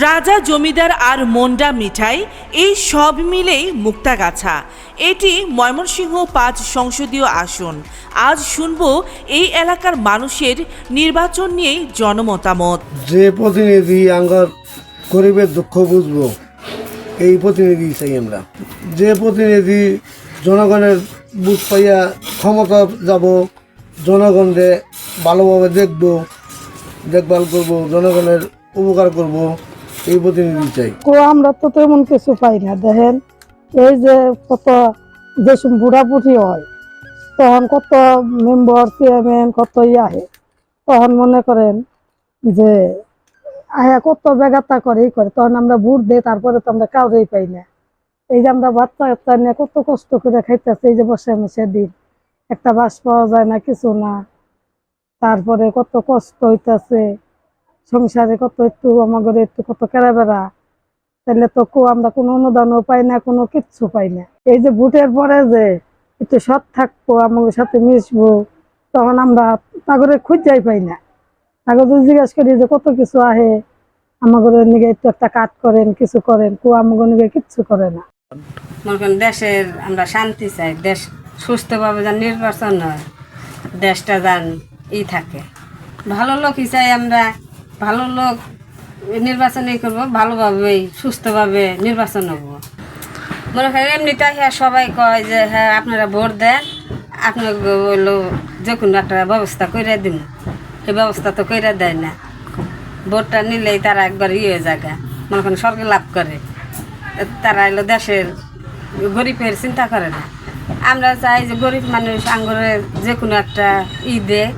রাজা জমিদার আর মন্ডা মিঠাই এই সব মিলেই মুক্তাগাছা। এটি ময়মনসিংহ ৫ সংসদীয় আসন। আজ শুনব এই এলাকার মানুষের নির্বাচন নিয়েই জনমতামত। যে প্রতিনিধি আঙ্গার গরিবের দুঃখ বুঝবো এই প্রতিনিধি চাই আমরা। যে প্রতিনিধি জনগণের বুঝ পাইয়া ক্ষমতা যাব, জনগণকে ভালোভাবে দেখভাল করব, জনগণের উপকার করব, এই প্রতিনিধি চাই। আমরা তো তেমন কিছু পাই না। দেখেন এই যে কত যেসব বুড়াবুড়ি হয় তখন কত মেম্বার চেয়ারম্যান কত আহে, তখন মনে করেন যে আয়া কত বেগাতা করে তখন আমরা ভোট দিই, তারপরে তো আমরা কাউরেই পাই না। এই যে আমরা বাচ্চা নিয়ে কত কষ্ট করে খাইতেছি, এই যে বসে মেসে দিন একটা বাস পাওয়া যায় না, কিছু না। তারপরে কত কষ্ট হইতেছে সংসারে, কত একটু আমাদের একটু কত কেরাবেড়া, তাহলে তো আমরা কোনো অনুদানও পাই না, কোনো কিচ্ছু পাই না। এই যে ভোটের পরে যে একটু সৎ থাকবো, আমাদের সাথে মিশবো, তখন আমরা তাগরে খুঁজাই পাই না। তাকে যদি জিজ্ঞাসা করি যে কত কিছু আহে আমাদের নিগে একটু একটা কাট করেন, কিছু করেন, আমাদের নিগে কিচ্ছু করে না। মনে করেন দেশের আমরা শান্তি চাই, দেশ সুস্থভাবে যেন নির্বাচন হয়, দেশটা যেন থাকে, ভালো লোকই চাই আমরা। ভালো লোক নির্বাচনই করবো, ভালোভাবেই সুস্থভাবে নির্বাচন হবো। মনে করেন এমনিতে হ্যাঁ সবাই কয় যে হ্যাঁ আপনারা ভোট দেন, আপনাকে হইলো যে কোনো একটা ব্যবস্থা করে দিন, সেই ব্যবস্থা তো করে দেয় না। ভোটটা নিলেই তারা একবার হয়ে জায়গা মনে করেন সরকার লাভ করে, তারা এলো দেশের গরিবের চিন্তা করে না। আমরা চাই যে গরিব মানুষ আঙ্গুরে যে কোনো একটা দেয়,